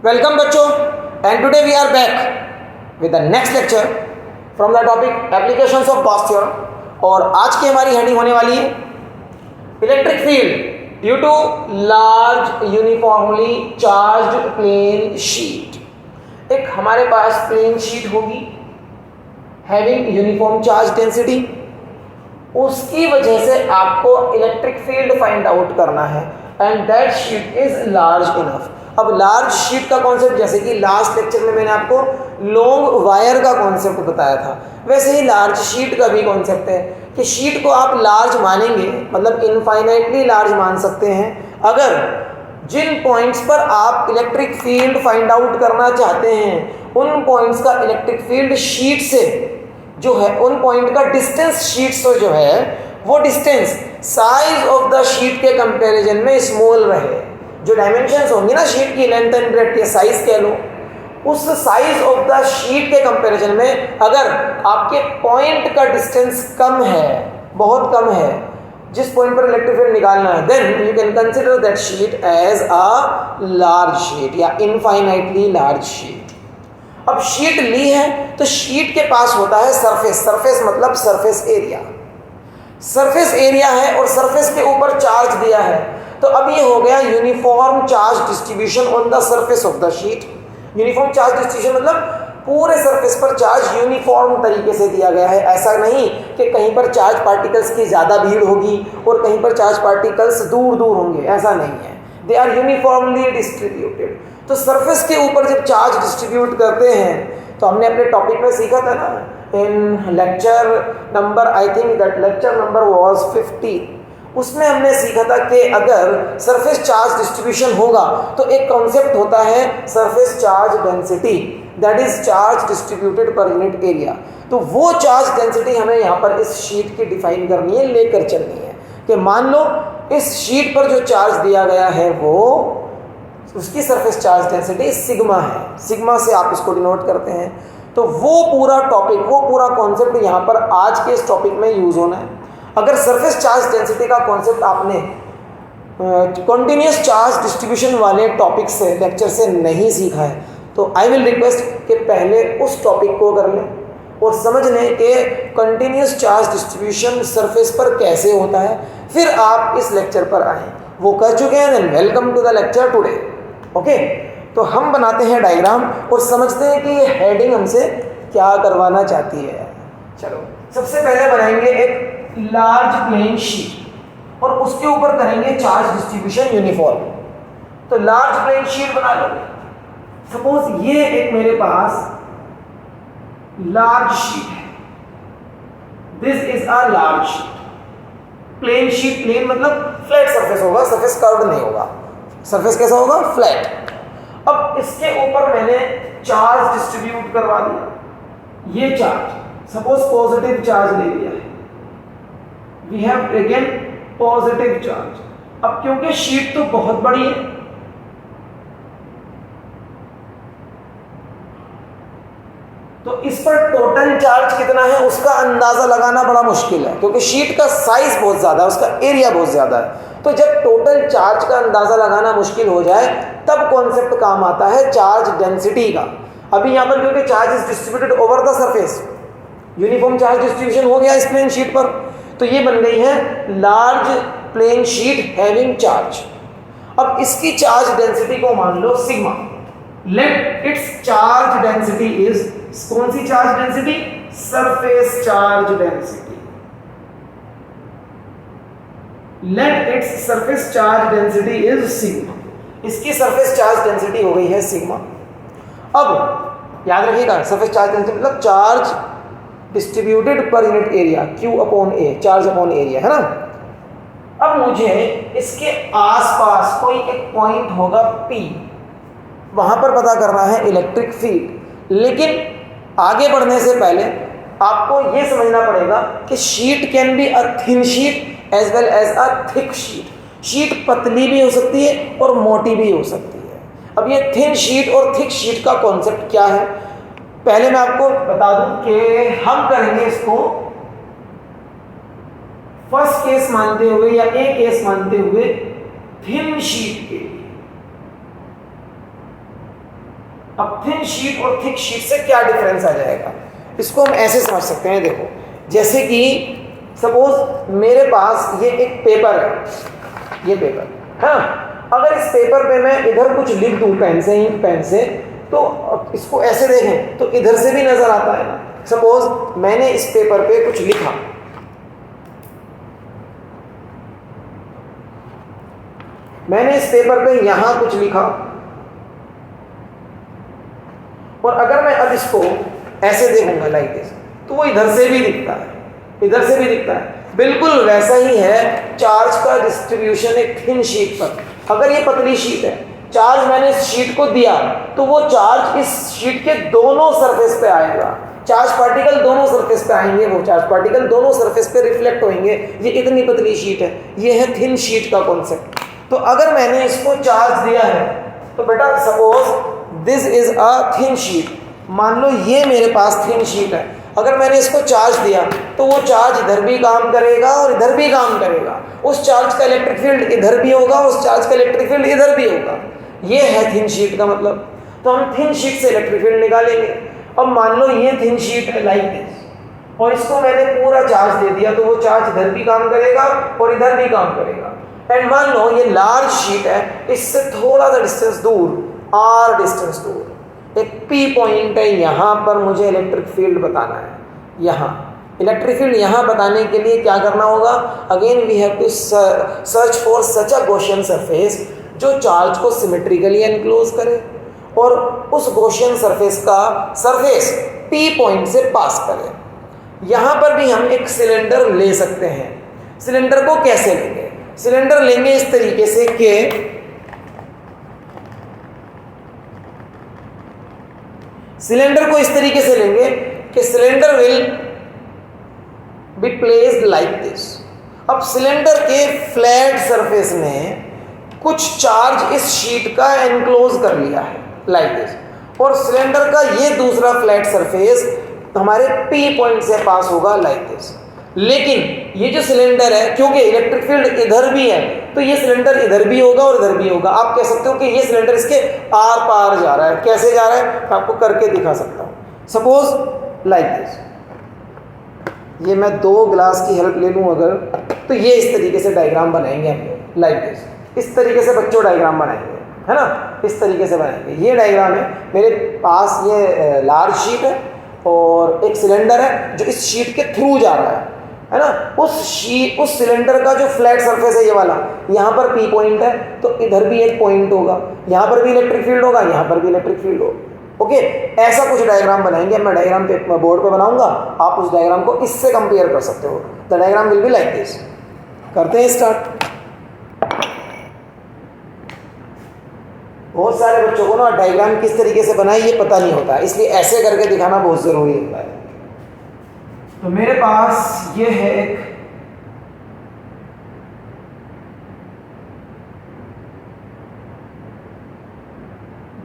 Welcome बच्चों, and today we are back with the next lecture from the topic applications of Gauss theorem. और आज की हमारी heading होने वाली है electric field due to large uniformly charged plane sheet. एक हमारे पास प्लेन शीट होगी हैविंग यूनिफॉर्म चार्ज डेंसिटी, उसकी वजह से आपको इलेक्ट्रिक फील्ड फाइंड आउट करना है and that sheet is large enough. अब लार्ज शीट का कॉन्सेप्ट, जैसे कि लास्ट लेक्चर में मैंने आपको लॉन्ग वायर का कॉन्सेप्ट बताया था, वैसे ही लार्ज शीट का भी कॉन्सेप्ट है कि शीट को आप लार्ज मानेंगे, मतलब इनफाइनाइटली लार्ज मान सकते हैं अगर जिन पॉइंट्स पर आप इलेक्ट्रिक फील्ड फाइंड आउट करना चाहते हैं उन पॉइंट्स का इलेक्ट्रिक फील्ड शीट से जो है, उन पॉइंट का डिस्टेंस शीट से जो है वो distance size of the sheet के कंपैरिजन में स्मॉल रहे। जो डायमेंशंस होंगी ना शीट की, लेंथ एंड ब्रेड्थ या साइज कह लो, उस साइज ऑफ द शीट के कंपैरिजन में अगर आपके पॉइंट का डिस्टेंस कम है, बहुत कम है, जिस पॉइंट पर इलेक्ट्रिक फील्ड निकालना है, then you can consider that sheet as a large sheet या इनफाइनाइटली लार्ज शीट। अब शीट ली है तो शीट के पास होता है सरफेस, सरफेस मतलब सरफेस एरिया, सरफेस एरिया है और सरफेस के ऊपर चार्ज दिया है। तो अब ये हो गया uniform charge distribution on the surface of the sheet. Uniform charge distribution मतलब पूरे सरफेस पर चार्ज यूनिफॉर्म तरीके से दिया गया है। ऐसा नहीं कि कहीं पर चार्ज पार्टिकल्स की ज़्यादा भीड़ होगी और कहीं पर चार्ज पार्टिकल्स दूर दूर होंगे, ऐसा नहीं है। They are uniformly distributed. तो सरफेस के ऊपर जब चार्ज डिस्ट्रीब्यूट करते हैं तो हमने अपने टॉपिक में सीखा था ना, in lecture number, I think that lecture number was 50, उसमें हमने सीखा था कि अगर सरफेस चार्ज डिस्ट्रीब्यूशन होगा तो एक कॉन्सेप्ट होता है surface charge density, that is charge distributed per unit area. तो वो चार्ज डेंसिटी हमें यहाँ पर इस शीट की डिफाइन करनी है, लेकर चलनी है कि मान लो इस शीट पर जो चार्ज दिया गया है वो, उसकी सरफेस चार्ज डेंसिटी सिग्मा है, सिग्मा से आप इसको डिनोट करते हैं। तो वो पूरा टॉपिक, वो पूरा कॉन्सेप्ट यहाँ पर आज के इस टॉपिक में यूज होना है। अगर सरफेस चार्ज डेंसिटी का कॉन्सेप्ट आपने कंटिन्यूस चार्ज डिस्ट्रीब्यूशन वाले टॉपिक से, लेक्चर से नहीं सीखा है तो आई विल रिक्वेस्ट कि पहले उस टॉपिक को कर लें और समझ लें कि कंटिन्यूस चार्ज डिस्ट्रीब्यूशन सरफेस पर कैसे होता है, फिर आप इस लेक्चर पर आएँ। वो कर चुके हैं, then welcome to the lecture today. Okay, तो हम बनाते हैं डायग्राम और समझते हैं कि ये हेडिंग हमसे क्या करवाना चाहती है। चलो, सबसे पहले बनाएंगे एक लार्ज प्लेन शीट और उसके ऊपर करेंगे चार्ज डिस्ट्रीब्यूशन यूनिफॉर्म। तो लार्ज प्लेन शीट बना लो। सपोज ये एक मेरे पास लार्ज शीट है, this is a large sheet. Plane sheet, plane मतलब फ्लैट सरफेस होगा, सरफेस कर्व्ड नहीं होगा, सरफेस कैसा होगा, फ्लैट। अब इसके ऊपर मैंने चार्ज डिस्ट्रीब्यूट करवा दिया। ये चार्ज सपोज पॉजिटिव चार्ज ले लिया है, we have taken positive charge. अब क्योंकि शीट तो बहुत बड़ी है तो इस पर टोटल चार्ज कितना है उसका अंदाजा लगाना बड़ा मुश्किल है, क्योंकि शीट का साइज बहुत ज़्यादा है, उसका एरिया बहुत ज़्यादा है। तो जब टोटल चार्ज का अंदाजा लगाना मुश्किल हो जाए तब कॉन्सेप्ट काम आता है चार्ज डेंसिटी का। अभी यहाँ पर क्योंकि charge is distributed over the surface, uniform charge distribution हो गया इस प्लेन शीट पर, तो ये बन गई है large plane sheet having charge. अब इसकी चार्ज डेंसिटी को मान लो sigma. Let its charge density is, कौन सी charge density, surface charge density. Let its surface charge density is sigma. इसकी सरफेस चार्ज डेंसिटी हो गई है सिग्मा। अब याद रखिएगा, सरफेस चार्ज डेंसिटी मतलब charge distributed per unit area, Q upon A, charge upon area, है ना। अब मुझे इसके आसपास कोई एक पॉइंट होगा P, वहां पर पता करना है इलेक्ट्रिक फील्ड। लेकिन आगे बढ़ने से पहले आपको यह समझना पड़ेगा कि sheet can be a thin sheet as well as a thick sheet. Sheet पतली भी हो सकती है और मोटी भी हो सकती है। अब ये थिन शीट और थिक शीट का कॉन्सेप्ट क्या है, पहले मैं आपको बता दूं कि हम करेंगे इसको फर्स्ट केस मानते हुए या ए केस मानते हुए थिन शीट के लिए। अब थिन शीट और थिक शीट से क्या डिफरेंस आ जाएगा, इसको हम ऐसे समझ सकते हैं। देखो, जैसे कि सपोज मेरे पास ये एक पेपर है, ये पेपर, हाँ, अगर इस पेपर पे मैं इधर कुछ लिख दूं पेन से, इंक पेन से, तो इसको ऐसे देखें तो इधर से भी नजर आता है। सपोज मैंने इस पेपर पे कुछ लिखा, मैंने इस पेपर पे यहां कुछ लिखा, और अगर मैं अब इसको ऐसे देखूंगा लाइक दिस, तो वो इधर से भी दिखता है, इधर से भी दिखता है। बिल्कुल वैसा ही है चार्ज का डिस्ट्रीब्यूशन एक थिन शीट पर। अगर ये पतली शीट है, चार्ज मैंने इस शीट को दिया, तो वो चार्ज इस शीट के दोनों सरफेस पे आएगा, चार्ज पार्टिकल दोनों सरफेस पे आएंगे, वो चार्ज पार्टिकल दोनों सरफेस पे रिफ्लेक्ट होंगे। ये इतनी पतली शीट है, ये है थिन शीट का कॉन्सेप्ट। तो अगर मैंने इसको चार्ज दिया है, तो बेटा suppose this is a thin sheet, मान लो ये मेरे पास थिन शीट है, अगर मैंने इसको चार्ज दिया तो वो चार्ज इधर भी काम करेगा और इधर भी काम करेगा। उस चार्ज का इलेक्ट्रिक फील्ड इधर भी होगा, उस चार्ज का इलेक्ट्रिक फील्ड इधर भी होगा। ये है थिन शीट का मतलब। तो हम थिन शीट से इलेक्ट्रिक फील्ड निकालेंगे। अब मान लो ये थिन शीट है लाइक दिस, और इसको मैंने पूरा चार्ज दे दिया, तो वो चार्ज इधर भी काम करेगा और इधर भी काम करेगा। एंड मान लो ये लार्ज शीट है, इससे थोड़ा सा डिस्टेंस दूर, r डिस्टेंस दूर एक P पॉइंट है, यहाँ पर मुझे इलेक्ट्रिक फील्ड बताना है। यहाँ इलेक्ट्रिक फील्ड यहाँ बताने के लिए क्या करना होगा, again we have to search for such a Gaussian surface जो चार्ज को सिमेट्रिकली एनक्लोज करे और उस गॉसियन सरफेस का सरफेस P पॉइंट से पास करे। यहाँ पर भी हम एक सिलेंडर ले सकते हैं। सिलेंडर को कैसे लेंगे, सिलेंडर लेंगे इस तरीके से कि सिलेंडर को इस तरीके से लेंगे कि cylinder will be placed like this. अब सिलेंडर के फ्लैट सरफेस में कुछ चार्ज इस शीट का एनक्लोज कर लिया है लाइक दिस, और सिलेंडर का ये दूसरा फ्लैट सरफेस हमारे P पॉइंट से पास होगा लाइक दिस। लेकिन ये जो सिलेंडर है, क्योंकि इलेक्ट्रिक फील्ड इधर भी है, तो ये सिलेंडर इधर भी होगा और इधर भी होगा। आप कह सकते हो कि ये सिलेंडर इसके आर पार जा रहा है। कैसे जा रहा है, मैं आपको करके दिखा सकता हूँ। सपोज लाइक दिस, ये मैं 2 ग्लास की हेल्प ले लूँ अगर, तो ये इस तरीके से डायग्राम बनाएंगे हम लाइक दिस। इस तरीके से बच्चों डायग्राम बनाएंगे, है ना, इस तरीके से बनाएंगे। ये डायग्राम है, मेरे पास ये लार्ज शीट है और एक सिलेंडर है जो इस शीट के थ्रू जा रहा है ना। उस सिलेंडर का जो फ्लैट सरफेस है ये वाला, यहाँ पर P पॉइंट है, तो इधर भी एक पॉइंट होगा, यहाँ पर भी इलेक्ट्रिक फील्ड होगा, यहाँ पर भी इलेक्ट्रिक फील्ड होगा। ओके, ऐसा कुछ डायग्राम बनाएंगे। मैं डायग्राम पे बोर्ड पे बनाऊंगा, आप उस डायग्राम को इससे कंपेयर कर सकते हो। The diagram will be like this. करते हैं स्टार्ट। बहुत सारे बच्चों को ना डायग्राम किस तरीके से बनाए ये पता नहीं होता, इसलिए ऐसे करके दिखाना बहुत जरूरी होता है। तो मेरे पास ये है एक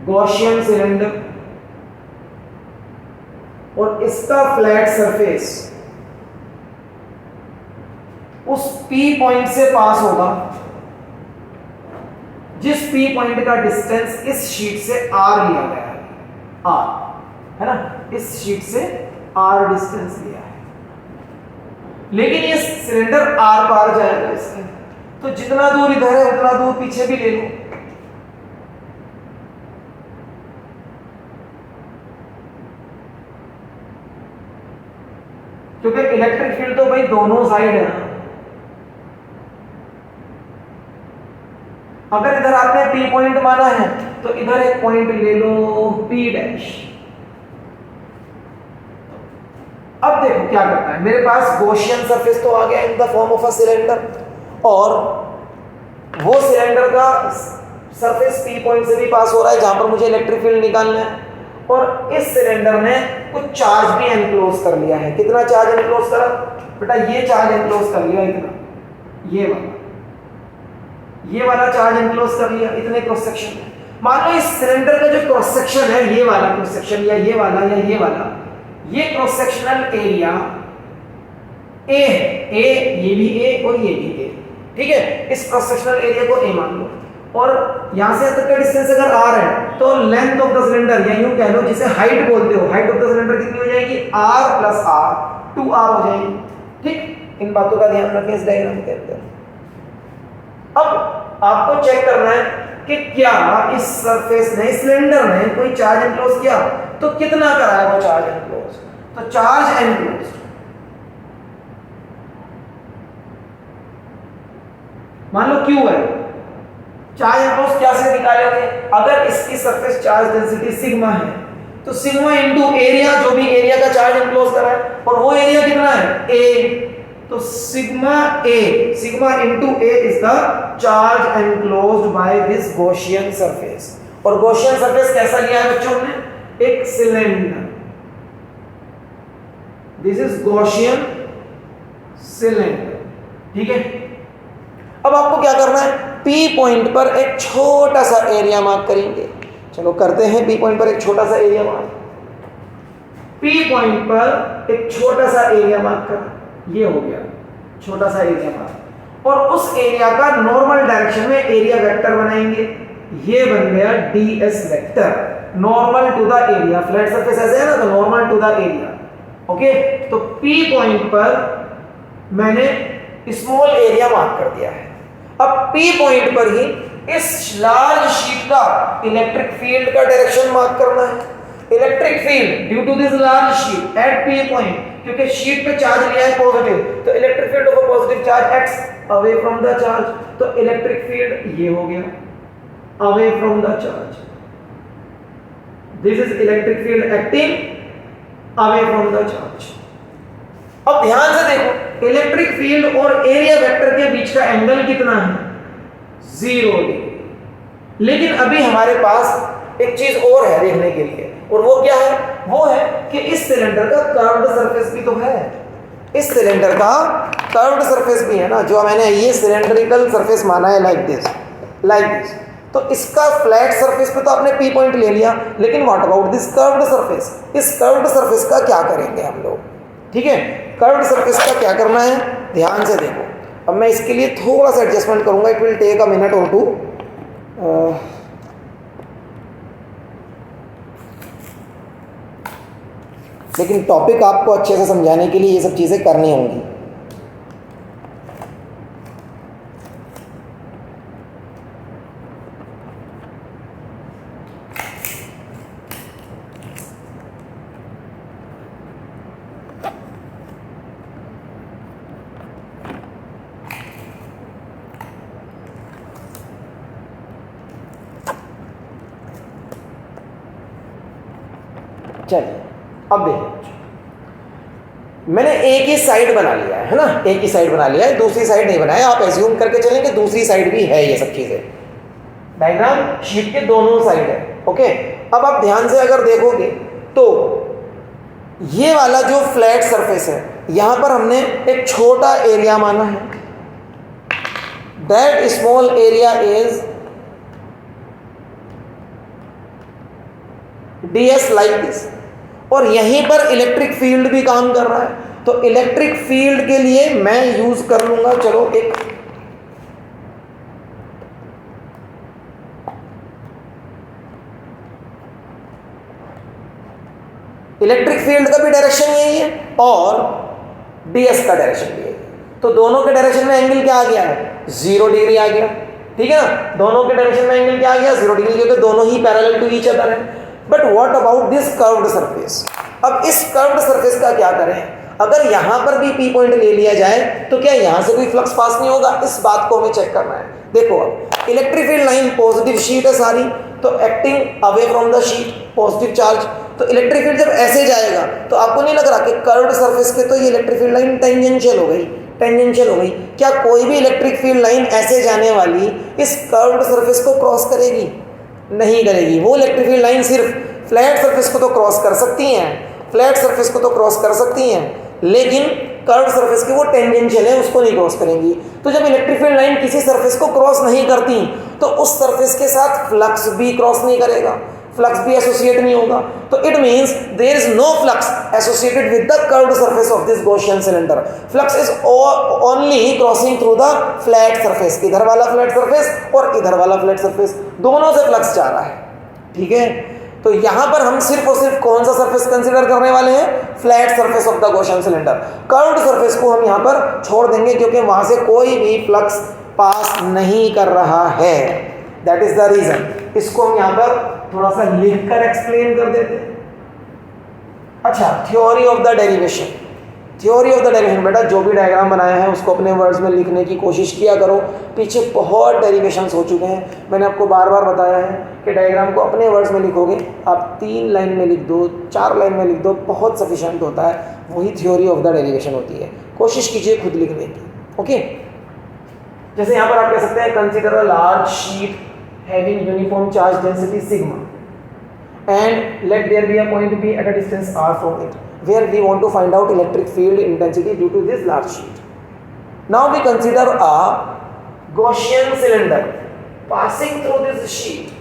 गॉसियन सिलेंडर और इसका फ्लैट सरफेस उस P पॉइंट से पास होगा जिस P पॉइंट का डिस्टेंस इस शीट से R लिया गया है, R है ना, इस शीट से R डिस्टेंस लिया है। लेकिन ये सिलेंडर आर पार जाएगा इसके, तो जितना दूर इधर है उतना दूर पीछे भी ले लो। क्योंकि इलेक्ट्रिक फील्ड तो भाई दोनों साइड है ना। अगर इधर आपने P पॉइंट माना है तो इधर एक पॉइंट ले लो P डैश। अब देखो क्या करता है, मेरे पास गॉसियन सरफेस तो आ गया in the form of a cylinder, और वो सिलेंडर का सरफेस P पॉइंट से भी पास हो रहा है जहां पर मुझे इलेक्ट्रिक फील्ड निकालना है, और इस सिलेंडर ने कुछ चार्ज भी एनक्लोज कर लिया है। कितना चार्ज एनक्लोज करा बेटा, ये चार्ज एनक्लोज कर लिया इतना, ये वाला चार्ज एनक्लोज कर लिया, इतने क्रॉस सेक्शन में। मान लो इस सिलेंडर का जो क्रॉस सेक्शन है, ये वाला क्रॉस सेक्शन या ये वाला या ये वाला, ये क्रॉस सेक्शनल एरिया A है, A, ये भी A और ये भी A, ठीक है। इस क्रॉस सेक्शनल एरिया को A मान लो, और यहाँ से तक का डिस्टेंस अगर r है तो लेंथ ऑफ द सिलेंडर, या यूं कह लो जिसे हाइट बोलते हो, हाइट ऑफ द सिलेंडर कितनी हो जाएगी, r प्लस r, 2r हो जाएगी। ठीक, इन बातों का ध्यान रखें इस डायग्राम के अंदर। अब आपको चेक करना है कि क्या इस सरफेस ने, सिलेंडर ने कोई चार्ज एनक्लोज किया, तो कितना कराया वो चार्ज एनक्लोज। तो चार्ज एनक्लोज मान लो Q है, चार्ज एनक्लोज क्या से निकालोगे, अगर इसकी सरफेस चार्ज डेंसिटी सिग्मा है तो सिग्मा इनटू एरिया, जो भी एरिया का चार्ज एनक्लोज करा है, और वो एरिया कितना है, A, तो sigma into A is the charge enclosed by this Gaussian surface. और गॉसियन सरफेस कैसा लिया है बच्चों ने, एक cylinder, this is Gaussian cylinder. ठीक है, अब आपको क्या करना है, P पॉइंट पर एक छोटा सा एरिया मार्क करेंगे। चलो करते हैं P पॉइंट पर एक छोटा सा एरिया मार्क। P पॉइंट पर एक छोटा सा एरिया मार्क कर, ये हो गया छोटा सा एरिया मार्क, और उस एरिया का नॉर्मल डायरेक्शन में एरिया वेक्टर बनाएंगे, ये बन गया ds vector, normal to the area. Flat surface ऐसे है ना, तो normal to the area. Okay, तो P पॉइंट पर मैंने स्मॉल एरिया मार्क कर दिया है। अब P पॉइंट पर ही इस लार्ज शीट का इलेक्ट्रिक फील्ड का डायरेक्शन मार्क करना है। Electric field due to this large sheet at P point, क्योंकि शीट पे चार्ज लिया है पॉजिटिव, तो electric field of a positive charge x away from the charge, तो इलेक्ट्रिक फील्ड ये हो गया away from the charge, this is electric field acting away from the charge. अब ध्यान से देखो, इलेक्ट्रिक फील्ड और एरिया वेक्टर के बीच का एंगल कितना है, 0 डिग्री। लेकिन अभी हमारे पास एक चीज और है देखने के लिए, और वो क्या है, वो है कि इस सिलेंडर का कर्व्ड सरफेस भी तो है, इस सिलेंडर का कर्व्ड सरफेस भी है ना, जो मैंने ये सिलेंड्रिकल सरफेस माना है लाइक दिस, तो इसका फ्लैट सरफेस पे तो आपने P पॉइंट ले लिया, लेकिन what about this curved surface, इस कर्व्ड सरफेस का क्या करेंगे हम लोग। ठीक है, कर्व्ड सरफेस का क्या करना है, ध्यान से देखो। अब मैं इसके लिए थोड़ा सा एडजस्टमेंट करूंगा, it will take a minute और टू। लेकिन टॉपिक आपको अच्छे से समझाने के लिए ये सब चीज़ें करनी होंगी। चलिए अब देखिए, मैंने एक ही साइड बना लिया है ना, एक ही साइड बना लिया है, दूसरी साइड नहीं बनाया। आप एज्यूम करके चलेंगे दूसरी साइड भी है, ये सब चीजें डायग्राम शीट के दोनों साइड है। ओके, अब आप ध्यान से अगर देखोगे तो ये वाला जो फ्लैट सरफेस है, यहां पर हमने एक छोटा एरिया माना है, that small area is ds like this, और यहीं पर इलेक्ट्रिक फील्ड भी काम कर रहा है। तो इलेक्ट्रिक फील्ड के लिए मैं यूज कर लूंगा, चलो एक इलेक्ट्रिक फील्ड का भी डायरेक्शन यही है और ds का डायरेक्शन भी यही है, तो दोनों के डायरेक्शन में एंगल क्या आ गया है, 0 डिग्री आ गया। ठीक है ना, दोनों के डायरेक्शन में एंगल क्या आ गया, 0 डिग्री, क्योंकि दोनों ही पैरेलल टू ईच अदर है। But what about this curved surface, अब इस कर्व्ड सरफेस का क्या करें, अगर यहां पर भी P पॉइंट ले लिया जाए तो क्या यहां से कोई फ्लक्स पास नहीं होगा, इस बात को हमें चेक करना है। देखो अब electric field line positive sheet है सारी, तो acting away from the sheet, positive charge, तो इलेक्ट्रिक फील्ड जब ऐसे जाएगा तो आपको नहीं लग रहा कि कर्व्ड सरफेस पे तो ये इलेक्ट्रिक फील्ड लाइन टेंजेंशियल हो गई, टेंजेंशियल हो गई। क्या कोई भी इलेक्ट्रिक फील्ड लाइन ऐसे जाने वाली इस कर्व्ड सरफेस को क्रॉस करेगी, नहीं करेगी। वो इलेक्ट्रिक फील्ड लाइन सिर्फ फ्लैट सरफेस को तो क्रॉस कर सकती हैं, फ्लैट सरफेस को तो क्रॉस कर सकती हैं, लेकिन कर्व सरफेस की वो टेंजेंशियल है, उसको नहीं क्रॉस करेंगी। तो जब इलेक्ट्रिक फील्ड लाइन किसी सरफेस को क्रॉस नहीं करती तो उस सरफेस के साथ फ्लक्स भी क्रॉस नहीं करेगा। फ्लक्स भी एसोसिएट नहीं होगा, तो it means there is no flux associated with the curved surface of this Gaussian cylinder. Flux is only crossing through the flat surface. इधर वाला फ्लैट सरफेस और इधर वाला फ्लैट सरफेस, दोनों से फ्लक्स जा रहा है. ठीक है, तो यहां पर हम सिर्फ और सिर्फ कौन सा सरफेस कंसीडर करने वाले हैं? Flat surface of the Gaussian cylinder. Curved surface को हम यहां पर छोड़ देंगे क्योंकि वहां से कोई भी फ्लक्स पास नहीं कर रहा है. That is the reason. इसको हम यहां पर थोड़ा सा लिखकर एक्सप्लेन कर देते हैं. अच्छा, theory of the derivation. Theory of the derivation, बेटा जो भी डायग्राम बनाया है उसको अपने वर्ड्स में लिखने की कोशिश किया करो. पीछे बहुत डेरिवेशंस हो चुके हैं. मैंने आपको बार बार बताया है कि डायग्राम को अपने वर्ड्स में लिखोगे, आप 3 लाइन में लिख दो, 4 लाइन में लिख दो, बहुत सफिशिएंट होता है. वही थ्योरी ऑफ द डेरिवेशन होती है. कोशिश कीजिए खुद लिखने की. ओके, जैसे यहाँ पर आप कह सकते हैं consider a large sheet having uniform charge density sigma and let there be a point B at a distance r from it where we want to find out electric field intensity due to this large sheet. Now we consider a Gaussian cylinder passing through this sheet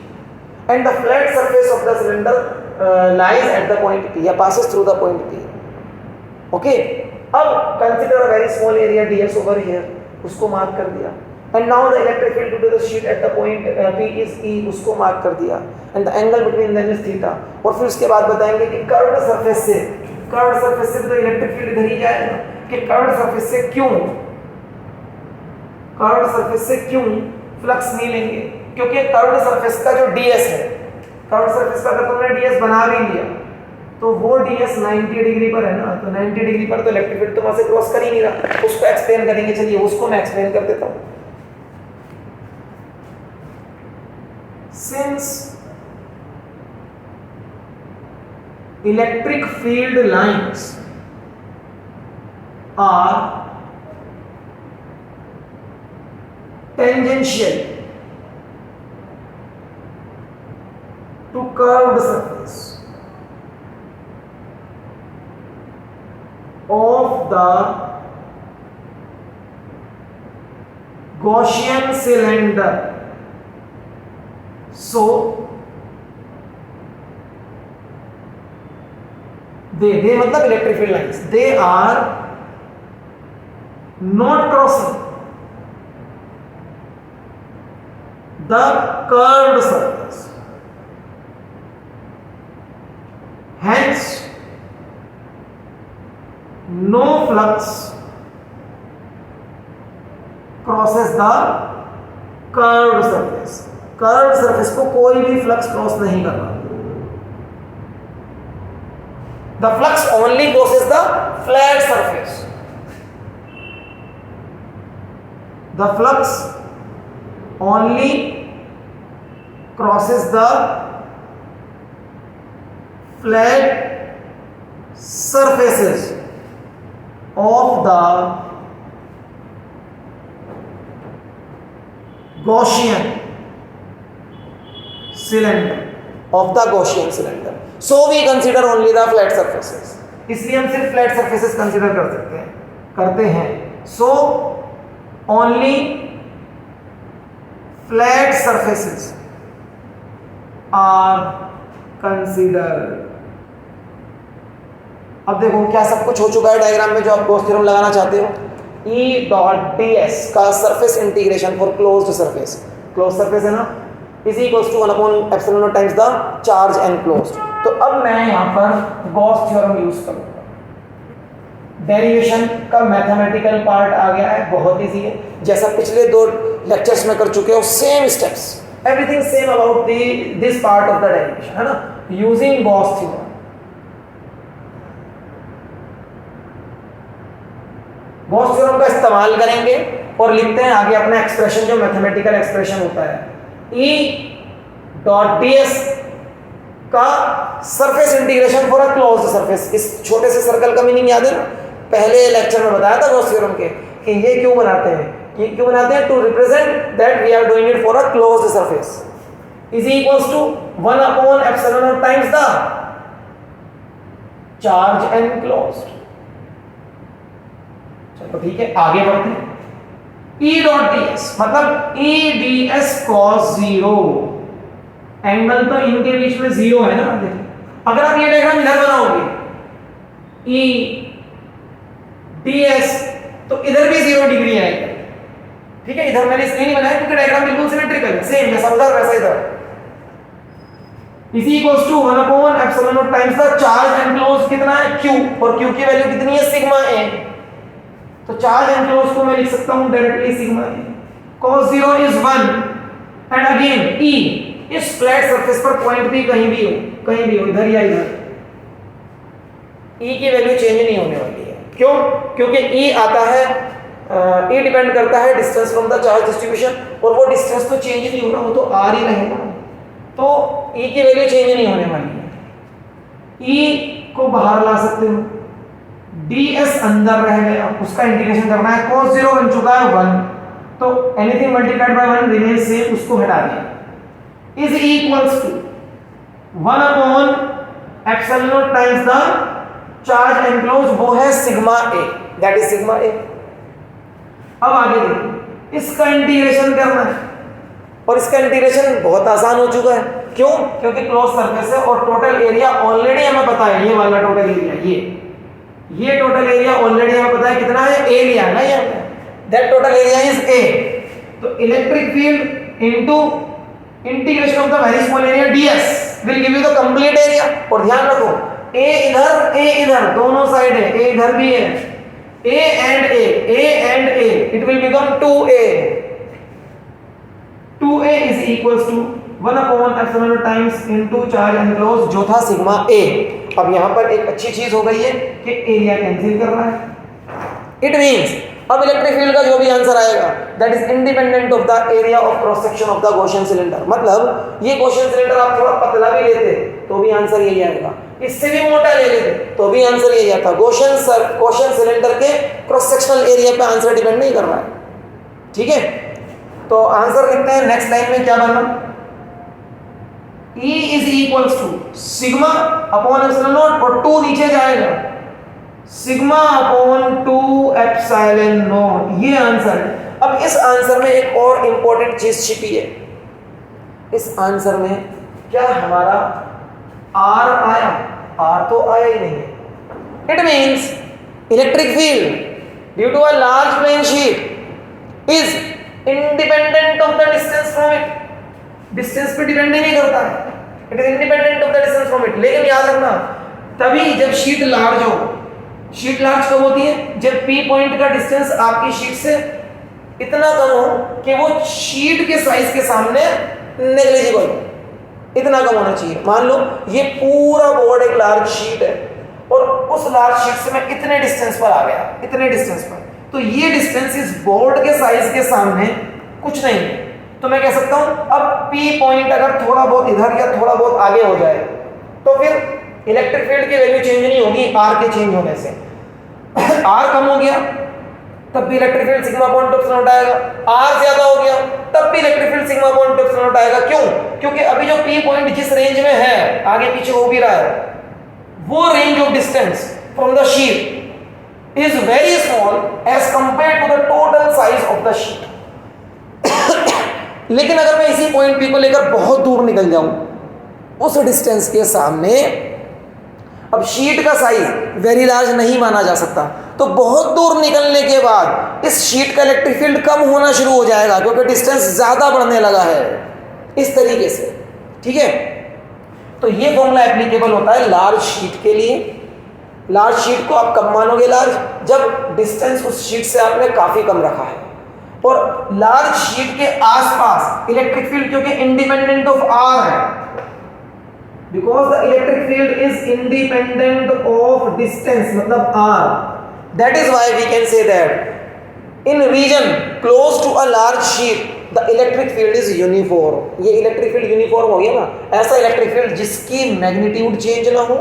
and the flat surface of the cylinder lies at the point P, या passes through the point P. Okay, अब consider a very small area ds over here, उसको mark कर दिया. And now the electric field due to the sheet at the point P is E, उसको mark कर दिया. And the angle between them is theta. और फिर उसके बाद बताएंगे कि कर्व्ड सरफेस से तो इलेक्ट्रिक फील्ड इधर ही जाएगा. कि कर्व्ड सरफेस से क्यों फ्लक्स नहीं लेंगे? क्योंकि कर्व्ड सरफेस का जो ds है, कर्व्ड सरफेस का अगर तुमने ds बना भी लिया तो वो ds 90 डिग्री पर है ना, तो 90 डिग्री पर तो इलेक्ट्रिक फील्ड तो वहां से क्रॉस कर ही नहीं रहा. उसको एक्सप्लेन करेंगे. चलिए उसको मैं एक्सप्लेन कर देता हूँ. Since electric field lines are tangential to curved surface of the Gaussian cylinder, so they मतलब electric field lines, they are not crossing the curved surface. Hence no flux crosses the curved surface. Curved surface को कोई भी flux cross नहीं कर रहा. The flux only crosses the flat surface. The flux only crosses the flat surfaces of the Gaussian cylinder, of the Gaussian cylinder. So we consider only the flat surfaces. इसलिए हम सिर्फ flat surfaces consider करते हैं. So only flat surfaces are considered. अब देखो क्या सब कुछ हो चुका है डायग्राम में जो आप गॉस थ्योरम लगाना चाहते हो. E डॉट ds का surface integration for closed surface, close surface है ना, is equals to 1/ε times the charge enclosed. तो अब मैं यहाँ पर गॉस थ्योरम यूज करूँगा. डेरिवेशन का मैथमेटिकल पार्ट आ गया है, बहुत इजी है, जैसा पिछले 2 लेक्चर्स में कर चुके हो. Same steps, everything same about this part of the derivation, है ना, using Gauss theorem. Gauss theorem का इस्तेमाल करेंगे और लिखते हैं आगे अपना एक्सप्रेशन, जो मैथमेटिकल एक्सप्रेशन होता है. E डॉट ds का surface integration for a closed surface. इस छोटे से सर्कल का मीनिंग याद है ना, पहले लेक्चर में बताया था गॉस थ्योरम के कि ये क्यों बनाते हैं. ये क्यों बनाते हैं? To represent that we are doing it for a closed surface. Is equals to 1/ε times the charge enclosed. चलो ठीक है, आगे बढ़ते हैं. E डॉट ds मतलब E ds cos 0 एंगल तो इनके बीच में 0 है ना। देखिए अगर आप ये डायग्राम इधर बनाओगे ई डी एस तो इधर भी 0 डिग्री आएगा। ठीक है, इधर मैंने इसलिए नहीं बनाया क्योंकि डायग्राम बिल्कुल सिमेट्रिकल है, सेम जैसा उधर वैसा इधर। Is equals to 1 upon epsilon not times the charge enclose कितना है q, और q की वैल्यू कितनी है सिग्मा a। तो चार्ज एनक्लोज को मैं लिख सकता हूं directly sigma a। cos 0 is 1 and again e इस फ्लैट सरफेस पर पॉइंट भी कहीं भी हो इधर या इधर, e की वैल्यू चेंज नहीं होने वाली है। क्यों? क्योंकि e आता है e डिपेंड करता है distance from the charge distribution, और वो डिस्टेंस तो चेंज नहीं होना, वो तो r ही रहेगा, तो e की वैल्यू चेंज नहीं होने वाली है। e को बाहर ला सकते हो, ds अंदर रह गया, उसका इंटीग्रेशन करना है। cos 0 बन चुका है 1, तो anything multiplied by 1 remain same, उसको हटा दिया। Is equals to 1 upon epsilon not times the charge enclose, वो है sigma a, that is sigma a। अब आगे देखिए, इसका इंटीग्रेशन करना है, और इसका इंटीग्रेशन बहुत आसान हो चुका है। क्यों? क्योंकि क्लोज सरफेस है और टोटल एरिया ऑलरेडी हमें पता है, ये वाला टोटल एरिया, ये टोटल एरिया ऑलरेडी हमें पता है कितना है, a लिया है ना यहाँ पे, that total area is a। तो electric field into integration of the very small area ds will give you the complete area. और ध्यान रखो a इधर दोनों साइड है, a इधर भी है, a and a it will become 2a is equals to 1 upon epsilon times into charge enclosed, जो था सिग्मा a। अब यहाँ पर एक अच्छी चीज हो गई है कि एरिया कैंसिल कर रहा है। इट मींस अब इलेक्ट्रिक फील्ड का जो भी आंसर आएगा that is independent of the area of cross section of the Gaussian cylinder. मतलब ये गॉसियन सिलेंडर आप थोड़ा पतला भी लेते तो भी आंसर यही आएगा, इससे भी मोटा ले लेते तो भी आंसर यही आता। गॉसियन सिलेंडर के क्रॉस सेक्शनल एरिया पे आंसर डिपेंड नहीं कर रहा है। ठीक है, तो आंसर लिखते हैं नेक्स्ट लाइन में क्या बनना, E is equals to sigma upon epsilon not, और 2 नीचे जाएगा, सिग्मा अपॉन 2 एप्सिलॉन नॉट, ये आंसर है। अब इस आंसर में एक और इंपॉर्टेंट चीज छिपी है। इस आंसर में क्या हमारा R आया? R तो आया ही नहीं है। It means electric field due to a large plane sheet is independent of the distance from it. Distance पे डिपेंड नहीं करता है, it is independent of the distance from it. लेकिन याद रखना तभी जब शीट लार्ज हो, शीट लार्ज कब होती है? जब P पॉइंट का डिस्टेंस आपकी शीट से इतना कम हो कि वो शीट के साइज के सामने नेग्लिजिबल, इतना कम होना चाहिए। मान लो ये पूरा बोर्ड एक लार्ज शीट है और उस लार्ज शीट से मैं इतने डिस्टेंस पर आ गया, इतने डिस्टेंस पर, तो ये डिस्टेंस इस बोर्ड के साइज के सामने कुछ नहीं है। तो मैं कह सकता हूं अब P पॉइंट अगर थोड़ा बहुत इधर या थोड़ा बहुत आगे हो जाए तो फिर इलेक्ट्रिक फील्ड की वैल्यू चेंज नहीं होगी R के चेंज होने से। R कम हो गया तब भी electric field sigma upon 2 epsilon not आएगा, R ज्यादा हो गया तब भी electric field sigma upon 2 epsilon not आएगा। क्यों? क्योंकि अभी जो P पॉइंट जिस रेंज में है, आगे पीछे हो भी रहा है, वो range of distance from the sheet is very small as compared to the total size of the sheet. लेकिन अगर मैं इसी पॉइंट P को लेकर बहुत दूर निकल जाऊं, उस डिस्टेंस के सामने अब शीट का साइज वेरी लार्ज नहीं माना जा सकता, तो बहुत दूर निकलने के बाद इस शीट का इलेक्ट्रिक फील्ड कम होना शुरू हो जाएगा क्योंकि डिस्टेंस ज्यादा बढ़ने लगा है, इस तरीके से। ठीक है, तो ये फॉर्मूला एप्लीकेबल होता है लार्ज शीट के लिए। लार्ज शीट को आप कब मानोगे लार्ज? जब डिस्टेंस उस शीट से आपने काफी कम रखा है, और लार्ज शीट के आसपास इलेक्ट्रिक फील्ड क्योंकि इंडिपेंडेंट ऑफ R है, because the electric field is independent of distance, मतलब R, that is why we can say that in region close to a large sheet the electric field is uniform। ये electric field uniform हो गया ना, ऐसा electric field जिसकी magnitude change ना हो,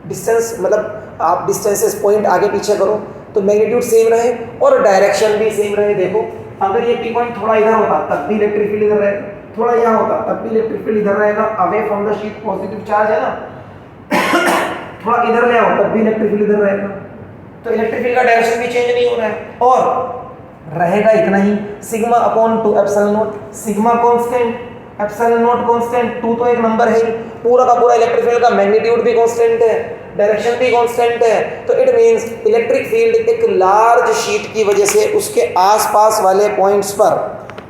distance मतलब आप डिस्टेंसेस पॉइंट आगे पीछे करो तो मैग्नीट्यूड सेम रहे और डायरेक्शन भी सेम रहे। देखो अगर ये P पॉइंट थोड़ा इधर होता तब भी इलेक्ट्रिक फील्ड इधर रहेगा, थोड़ा यहाँ होता तब भी इलेक्ट्रिक फील्ड इधर रहेगा, away from the sheet positive charge है ना, थोड़ा इधर ले आओ तब भी इलेक्ट्रिक फील्ड इधर रहेगा, तो इलेक्ट्रिक फील्ड का डायरेक्शन भी चेंज नहीं हो रहा है और रहेगा इतना ही, sigma upon 2 epsilon naught. Sigma constant, epsilon naught constant, 2 तो एक नंबर है ही, पूरा का पूरा इलेक्ट्रिक फील्ड का मैग्नीट्यूड भी कांस्टेंट है, डायरेक्शन भी कांस्टेंट है। तो इट मींस इलेक्ट्रिक फील्ड एक लार्ज शीट की वजह से उसके आसपास वाले पॉइंट्स पर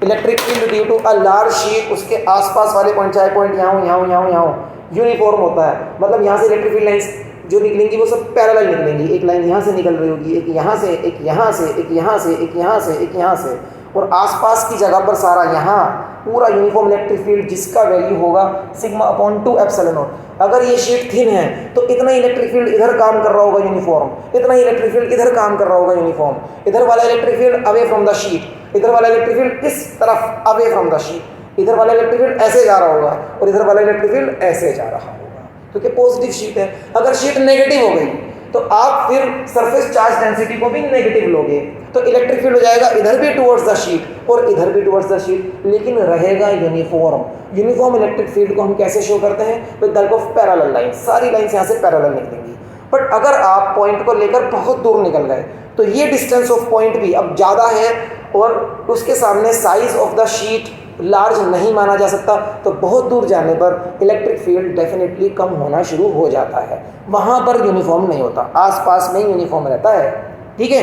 electric field due to a large sheet उसके आसपास वाले पॉइंट, चाहे पॉइंट यहाँ यूनिफॉर्म होता है। मतलब यहाँ से इलेक्ट्रिक फील्ड लाइंस जो निकलेंगी वो सब पैरेलल निकलेंगी, एक लाइन यहाँ से निकल रही होगी, एक यहाँ से, एक यहाँ से, एक यहाँ से, एक यहाँ से, एक यहाँ से, और आसपास की जगह पर सारा यहाँ पूरा यूनिफॉर्म इलेक्ट्रिक फील्ड जिसका वैल्यू होगा सिग्मा अपॉन 2 एप्सिलॉन नॉट। अगर ये शीट थिन है तो इतना इलेक्ट्रिक फील्ड इधर काम कर रहा होगा यूनिफॉर्म, इतना इलेक्ट्रिक फील्ड इधर काम कर रहा होगा यूनिफॉर्म, इधर वाला electric field away from the sheet, इधर वाला इलेक्ट्रिक फील्ड इस तरफ अवे फ्रॉम द शीट, इधर वाला इलेक्ट्रिक फील्ड ऐसे जा रहा होगा और इधर वाला इलेक्ट्रिक फील्ड ऐसे जा रहा होगा, क्योंकि पॉजिटिव शीट है। अगर शीट नेगेटिव हो गई तो आप फिर सरफेस चार्ज डेंसिटी को भी नेगेटिव लोगे, तो इलेक्ट्रिक फील्ड हो जाएगा इधर भी टुवर्ड्स द शीट और इधर भी टुवर्ड्स द शीट, लेकिन रहेगा यूनिफॉर्म। यूनिफॉर्म इलेक्ट्रिक फील्ड को हम कैसे शो करते हैं? With the help of parallel line, सारी लाइंस यहाँ से पैरेलल निकलेंगी। बट अगर आप पॉइंट को लेकर बहुत दूर निकल गए तो ये डिस्टेंस ऑफ पॉइंट भी अब ज़्यादा है और उसके सामने size of the sheet large नहीं माना जा सकता, तो बहुत दूर जाने पर इलेक्ट्रिक फील्ड डेफिनेटली कम होना शुरू हो जाता है। वहाँ पर यूनिफॉर्म नहीं होता, आसपास में यूनिफॉर्म रहता है। ठीक है,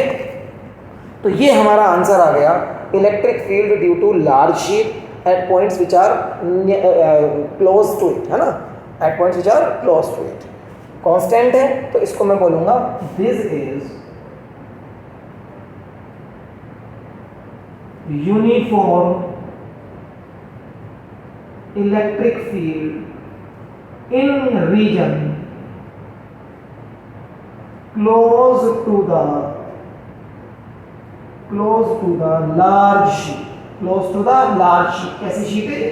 तो ये हमारा आंसर आ गया, electric field due to large sheet at points which are close to it, है ना, at points which are close to it. Constant है तो इसको मैं बोलूँगा this is uniform electric field in region close to the large sheet, close to the large sheet. कैसी sheet है?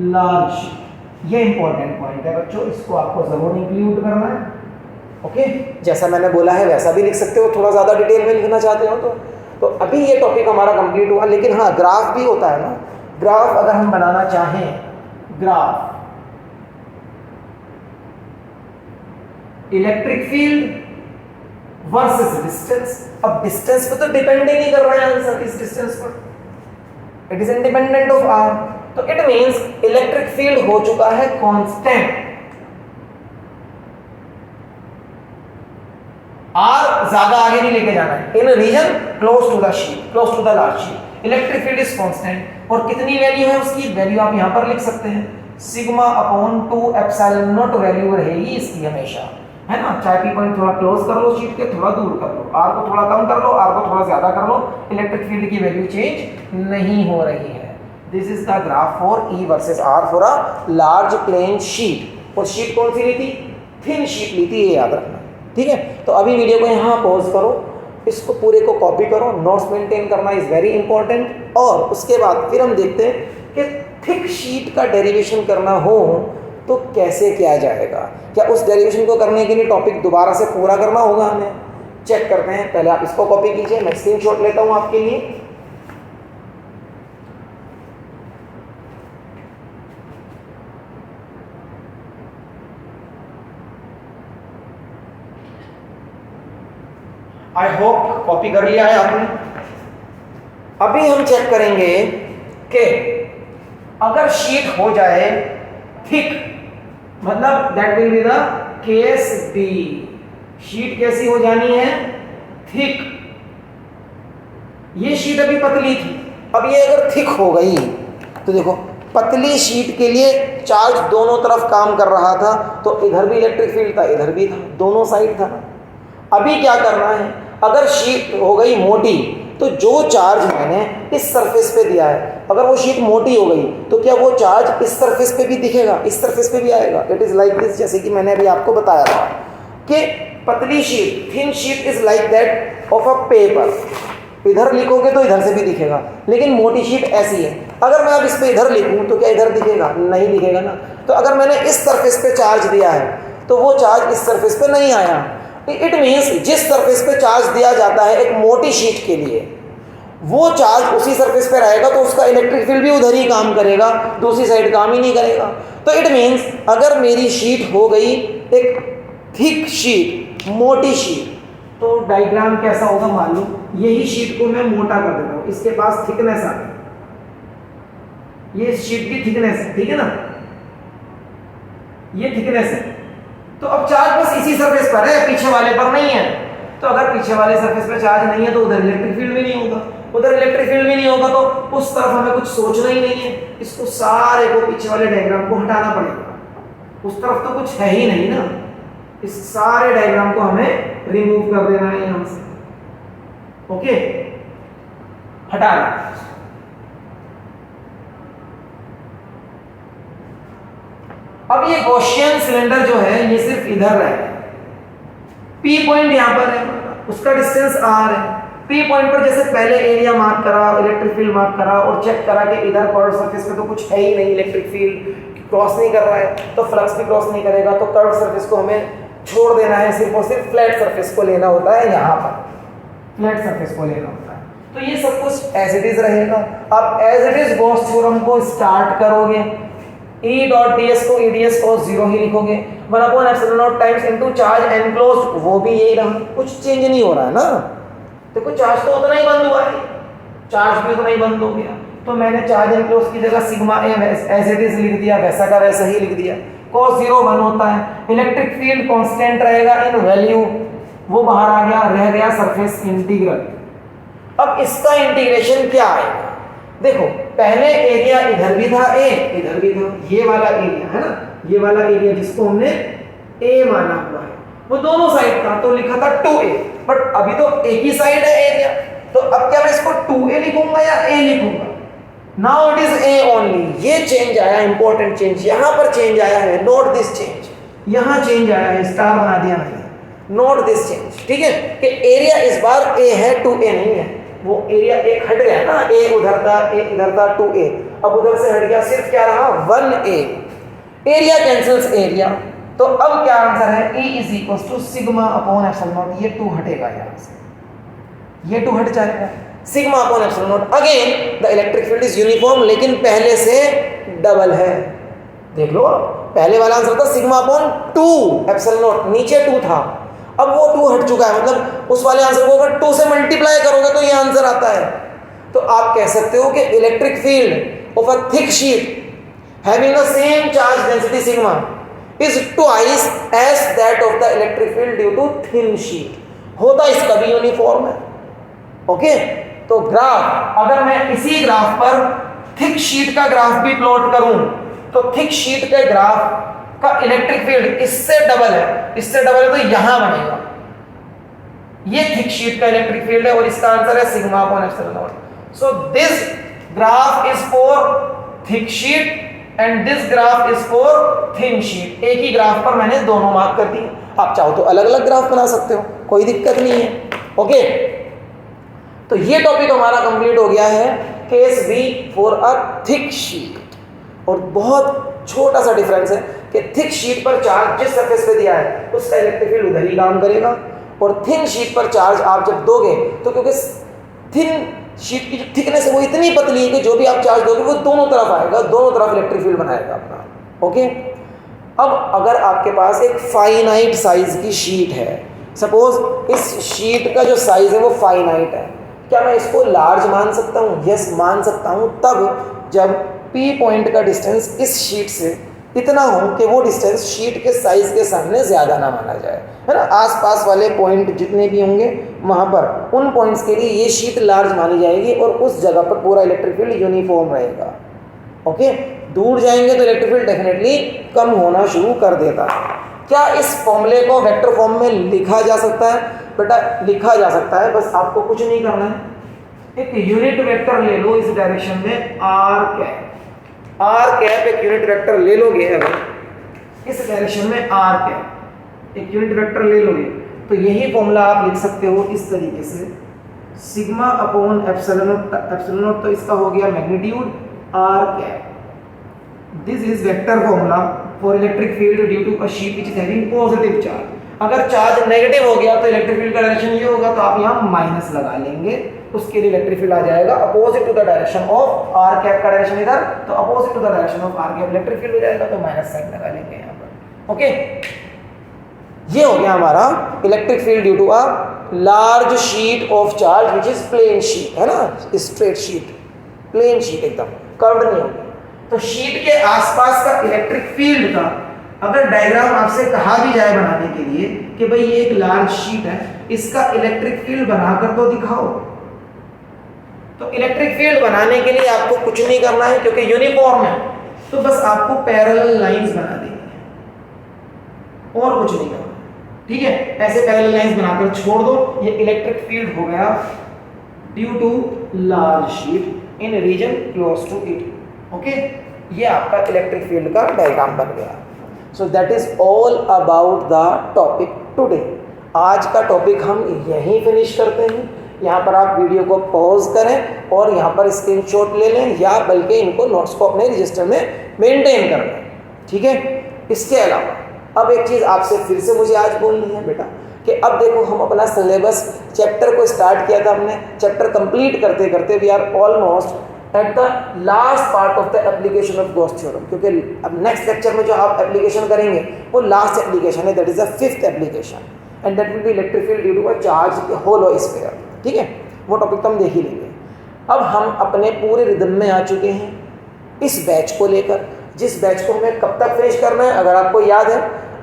Large sheet. ये इंपॉर्टेंट पॉइंट है बच्चों, इसको आपको जरूर इंक्लूड करना है। ओके, जैसा मैंने बोला है वैसा भी लिख सकते हो, थोड़ा ज़्यादा डिटेल में लिखना चाहते हो तो अभी ये टॉपिक हमारा कंप्लीट हुआ। लेकिन हाँ, ग्राफ भी होता है ना, ग्राफ अगर हम बनाना चाहें, graph electric field versus distance. अब डिस्टेंस पे तो डिपेंड ही नहीं कर रहा है आंसर, इस डिस्टेंस पर, it is independent of R. तो इट मींस इलेक्ट्रिक फील्ड हो चुका है कांस्टेंट, आर ज्यादा आगे नहीं लेके जाना है। In region close to the sheet, close to the large sheet, electric field is constant. और कितनी वैल्यू है उसकी? वैल्यू आप यहां पर लिख सकते हैं, sigma upon 2 epsilon not value रहेगी इसकी हमेशा, है ना। चाहे पी पॉइंट थोड़ा क्लोज कर लो शीट के, थोड़ा दूर कर लो, आर को थोड़ा कम कर लो, आर को थोड़ा ज्यादा कर लो, इलेक्ट्रिक फील्ड की वैल्यू चेंज नहीं हो रही है। This is the graph for E versus R for a large plane sheet. और शीट कौन सी ली थी? थिन शीट ली थी, ये याद रखना। ठीक है, तो अभी वीडियो को यहाँ पॉज करो, इसको पूरे को कॉपी करो, नोट्स मेंटेन करना इज वेरी इंपॉर्टेंट। और उसके बाद फिर हम देखते हैं कि थिक शीट का डेरिवेशन करना हो तो कैसे किया जाएगा। क्या उस डेरिवेशन को करने के लिए टॉपिक दोबारा से पूरा करना होगा हमें? चेक करते हैं। पहले आप इसको कॉपी कीजिए, मैं स्क्रीनशॉट लेता हूँ आपके लिए। आई होप कॉपी कर लिया है आपने। अभी हम चेक करेंगे कि अगर शीट हो जाए थिक, मतलब that will be the case B. Sheet कैसी हो जानी है? थिक। ये शीट अभी पतली थी, अब ये अगर थिक हो गई तो देखो, पतली शीट के लिए चार्ज दोनों तरफ काम कर रहा था, तो इधर भी इलेक्ट्रिक फील्ड था, इधर भी था, दोनों साइड था। अभी क्या करना है? अगर शीट हो गई मोटी तो जो चार्ज मैंने इस सरफेस पे दिया है, अगर वो शीट मोटी हो गई तो क्या वो चार्ज इस सरफेस पे भी दिखेगा, इस सरफेस पे भी आएगा। इट इज लाइक दिस, जैसे कि मैंने अभी आपको बताया था कि पतली sheet, thin sheet is like that of a paper. इधर लिखोगे तो इधर से भी दिखेगा, लेकिन मोटी शीट ऐसी है। अगर मैं अब इस पे इधर लिखूं तो क्या इधर दिखेगा? नहीं दिखेगा ना। तो अगर मैंने इस सरफेस पे चार्ज दिया है तो वो चार्ज इस सरफेस पे नहीं आया। इट मीन्स जिस सरफेस पे चार्ज दिया जाता है एक मोटी शीट के लिए, वो चार्ज उसी सरफेस पे रहेगा, तो उसका इलेक्ट्रिक फील्ड भी उधर ही काम करेगा, दूसरी साइड काम ही नहीं करेगा। तो इट मीन्स अगर मेरी शीट हो गई एक थिक शीट, मोटी शीट, तो डायग्राम कैसा होगा मालूम? यही शीट को मैं मोटा कर देता हूँ, इसके पास थिकनेस आ गई, ये इस शीट की थिकनेस है, ठीक है ना, ये थिकनेस है। तो अब चार्ज बस इसी सरफेस पर है, पीछे वाले पर नहीं है। तो अगर पीछे वाले सरफेस पर चार्ज नहीं है तो उधर इलेक्ट्रिक फील्ड भी नहीं होगा, उधर इलेक्ट्रिक फील्ड भी नहीं होगा, तो उस तरफ हमें कुछ सोचना ही नहीं है। इसको सारे को पीछे वाले डायग्राम को हटाना पड़ेगा, उस तरफ तो कुछ है ही नहीं ना, इस सारे डायग्राम को हमें रिमूव कर देना है यहां से। ओके, हटा दें। अब ये गॉसियन सिलेंडर जो है ये सिर्फ इधर रहेगा, पी पॉइंट यहां पर है, उसका डिस्टेंस आर है। पी पॉइंट पर जैसे पहले एरिया मार्क करा, इलेक्ट्रिक फील्ड मार्क करा और चेक करा कि इधर कर्व सरफेस पे तो कुछ है ही नहीं, इलेक्ट्रिक फील्ड क्रॉस नहीं कर रहा है, तो फ्लक्स भी क्रॉस नहीं करेगा, तो कर्व सरफेस को हमें छोड़ देना है, सिर्फ और सिर्फ फ्लैट सरफेस को लेना होता है, यहाँ पर फ्लैट सरफेस को लेना होता है। तो ये सब कुछ एज इट इज रहेगा। आप as it is Gauss theorem को स्टार्ट करोगे, E डॉट ds को EDS को 0 ही लिखोगे, 1/ε0 टाइम्स इनटू चार्ज एनक्लोज्ड, वो भी यही रहा, कुछ चेंज नहीं हो रहा है ना। देखो चार्ज तो उतना ही बंद हुआ है, चार्ज भी उतना ही बंद हो गया, तो मैंने चार्ज एनक्लोज की जगह sigma a as it is लिख दिया, वैसा का वैसा ही लिख दिया। cos 0 1 होता है, इलेक्ट्रिक फील्ड कांस्टेंट रहेगा इन वैल्यू, वो बाहर आ गया, रह गया सरफेस इंटीग्रल। अब इसका इंटीग्रेशन क्या आएगा, देखो पहले एरिया इधर भी था ए, इधर भी था, ये वाला एरिया है ना, ये वाला एरिया जिसको हमने ए माना हुआ है, वो दोनों साइड था, तो लिखा था 2a, बट अभी तो एक ही साइड है एरिया, तो अब क्या मैं इसको 2a लिखूंगा या a लिखूंगा, now it is a only. ये चेंज आया, इंपॉर्टेंट चेंज, यहां पर चेंज आया है, नोट दिस चेंज, यहां चेंज आया है, स्टार बना दिया मैंने, नोट दिस चेंज, ठीक है, कि एरिया इस बार a है, 2a नहीं है, वो एरिया एक हट गया ना, a उधर था, a इधर था, 2a, अब उधर से हट गया, सिर्फ क्या रहा 1a, एरिया कैंसल्स एरिया, तो अब क्या आंसर है, E is equal to sigma upon epsilon not, ये 2 हटेगा यहाँ से, ये 2 हट जाएगा, sigma upon epsilon naught. Again the electric field is uniform, लेकिन पहले से डबल है, देख लो, पहले वाला आंसर था सिग्मा अपॉन 2 एप्सिलॉन नॉट, नीचे 2 था, अब वो 2 हट चुका है, मतलब उस वाले आंसर को अगर 2 से मल्टीप्लाई करोगे तो ये आंसर आता है। तो आप कह सकते हो कि electric field of a thick sheet having the same charge density sigma is twice as that of the electric field due to thin sheet, होता इसका भी यूनिफॉर्म है। ओके, तो ग्राफ, अगर मैं इसी ग्राफ पर थिक शीट का ग्राफ भी प्लॉट करूं, तो थिक शीट के ग्राफ का इलेक्ट्रिक फील्ड इससे डबल है, इससे डबल है तो यहां बनेगा, ये थिक शीट का इलेक्ट्रिक फील्ड है और इसका आंसर है sigma upon epsilon not. So this graph is for thick sheet and this graph is for thin sheet, एक ही ग्राफ पर मैंने दोनों मार्क कर दिए, आप चाहो तो अलग अलग ग्राफ बना सकते हो, कोई दिक्कत नहीं है। ओके, तो ये टॉपिक हमारा कंप्लीट हो गया है, case b for a thick sheet, और बहुत छोटा सा डिफरेंस है कि थिक शीट पर चार्ज जिस सरफेस पे दिया है उसका इलेक्ट्रिक फील्ड उधर ही काम करेगा, और थिन शीट पर चार्ज आप जब दोगे तो क्योंकि थिन शीट की जो थिकनेस है वो इतनी पतली है कि जो भी आप चार्ज दोगे वो दोनों तरफ आएगा, दोनों तरफ इलेक्ट्रिक फील्ड बनाएगा अपना। ओके, अब अगर आपके पास एक फाइनाइट साइज की शीट है, सपोज इस शीट का जो साइज है वो फाइनाइट है, क्या मैं इसको लार्ज मान सकता हूँ? यस, मान सकता हूँ, तब जब P पॉइंट का डिस्टेंस इस शीट से इतना हो कि वो डिस्टेंस शीट के साइज के सामने ज़्यादा ना माना जाए, है ना, आसपास वाले पॉइंट जितने भी होंगे वहाँ पर उन पॉइंट्स के लिए ये शीट लार्ज मानी जाएगी और उस जगह पर पूरा इलेक्ट्रिक फील्ड यूनिफॉर्म रहेगा। ओके, दूर जाएंगे तो इलेक्ट्रिक फील्ड डेफिनेटली कम होना शुरू कर देता है। क्या इस फॉर्मूले को वेक्टर फॉर्म में लिखा जा सकता है? बेटा लिखा जा सकता है, बस आपको कुछ नहीं करना है, एक यूनिट वेक्टर ले लो इस डायरेक्शन में आर कैप, एक यूनिट वेक्टर ले लोगे, अगर इस डायरेक्शन में आर कैप एक यूनिट वेक्टर ले लोगे तो यही फॉर्मूला आप लिख सकते हो इस तरीके से, सिग्मा अपॉन एप्सिलॉन नॉट, तो इसका हो गया magnitude r cap. This is vector formula for electric field due to a sheet which is having positive charge. अगर चार्ज नेगेटिव हो गया तो इलेक्ट्रिक फील्ड का डायरेक्शन ये होगा, तो आप यहाँ माइनस लगा लेंगे, उसके लिए इलेक्ट्रिक फील्ड आ जाएगा opposite to the direction of r cap का डायरेक्शन इधर, तो opposite to the direction of r cap electric field हो जाएगा, तो माइनस साइन लगा लेंगे यहाँ पर। ओके, ये हो गया हमारा electric field due to a large sheet of charge which is plane sheet, है ना, स्ट्रेट शीट, प्लेन शीट एकदम कर्व्ड नहीं होगी। तो शीट के आसपास का इलेक्ट्रिक फील्ड का अगर डायग्राम आपसे कहा भी जाए बनाने के लिए कि भाई ये एक लार्ज शीट है, इसका इलेक्ट्रिक फील्ड बनाकर तो दिखाओ, तो इलेक्ट्रिक फील्ड बनाने के लिए आपको कुछ नहीं करना है क्योंकि यूनिफॉर्म है, तो बस आपको पैरेलल लाइंस बना देनी है और कुछ नहीं करना, ठीक है। ऐसे पैरेलल लाइंस बनाकर छोड़ दो, ये इलेक्ट्रिक फील्ड हो गया due to large sheet in region close to it, okay. ये आपका इलेक्ट्रिक फील्ड का डायग्राम बन गया। So that is all about the topic today. आज का टॉपिक हम यहीं फिनिश करते हैं। यहाँ पर आप वीडियो को पॉज करें और यहाँ पर स्क्रीनशॉट ले लें या बल्कि इनको नोट्स को अपने रजिस्टर में मेंटेन कर लें, ठीक है। इसके अलावा अब एक चीज़ आपसे फिर से मुझे आज बोलनी है बेटा कि अब देखो हम अपना सिलेबस चैप्टर को स्टार्ट किया था हमने, चैप्टर कंप्लीट करते करते we are almost at the last part of the application of Gauss theorem, क्योंकि अब नेक्स्ट लेक्चर में जो आप एप्लीकेशन करेंगे वो लास्ट एप्लीकेशन है, that is the 5th application and that will be electric field due to a charge hollow sphere, ठीक है। वो टॉपिक तो हम देख ही लेंगे। अब हम अपने पूरे रिदम में आ चुके हैं इस बैच को लेकर, जिस बैच को हमें कब तक फिनिश करना है अगर आपको याद है,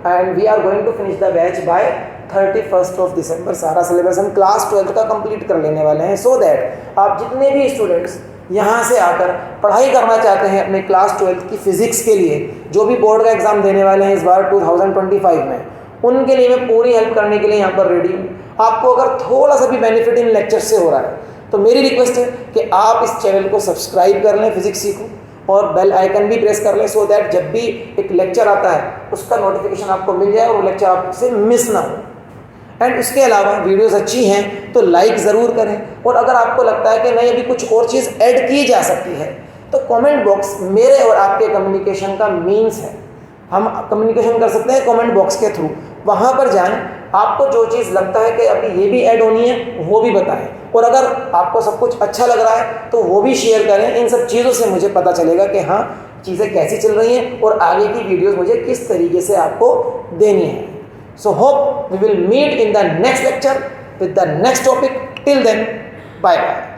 and we are going to finish the batch by 31st of December. सारा सिलेबस हम क्लास 12th का कंप्लीट कर लेने वाले हैं, सो दैट आप जितने भी स्टूडेंट्स यहाँ से आकर पढ़ाई करना चाहते हैं अपने क्लास 12th की फिजिक्स के लिए, जो भी बोर्ड का एग्जाम देने वाले हैं इस बार 2025 में, उनके लिए मैं पूरी हेल्प करने के लिए यहाँ पर रेडी हूँ। आपको अगर थोड़ा सा भी बेनिफिट इन लेक्चर से हो रहा है तो मेरी रिक्वेस्ट है कि आप इस चैनल को सब्सक्राइब कर लें फिजिक्स सीखो, और बेल आइकन भी प्रेस कर लें, सो दैट जब भी एक लेक्चर आता है उसका नोटिफिकेशन आपको मिल जाए और वो लेक्चर आपसे मिस ना हो। एंड उसके अलावा वीडियोस अच्छी हैं तो लाइक ज़रूर करें, और अगर आपको लगता है कि नहीं अभी कुछ और चीज़ ऐड की जा सकती है तो कमेंट बॉक्स मेरे और आपके कम्युनिकेशन का मीन्स है। हम कम्युनिकेशन कर सकते हैं कमेंट बॉक्स के थ्रू, वहाँ पर जाएं, आपको जो चीज़ लगता है कि अभी ये भी ऐड होनी है वो भी बताएं, और अगर आपको सब कुछ अच्छा लग रहा है तो वो भी शेयर करें। इन सब चीज़ों से मुझे पता चलेगा कि हाँ चीज़ें कैसी चल रही हैं और आगे की वीडियोज़ मुझे किस तरीके से आपको देनी है। So hope we will meet in the next lecture with the next topic. Till then, bye bye.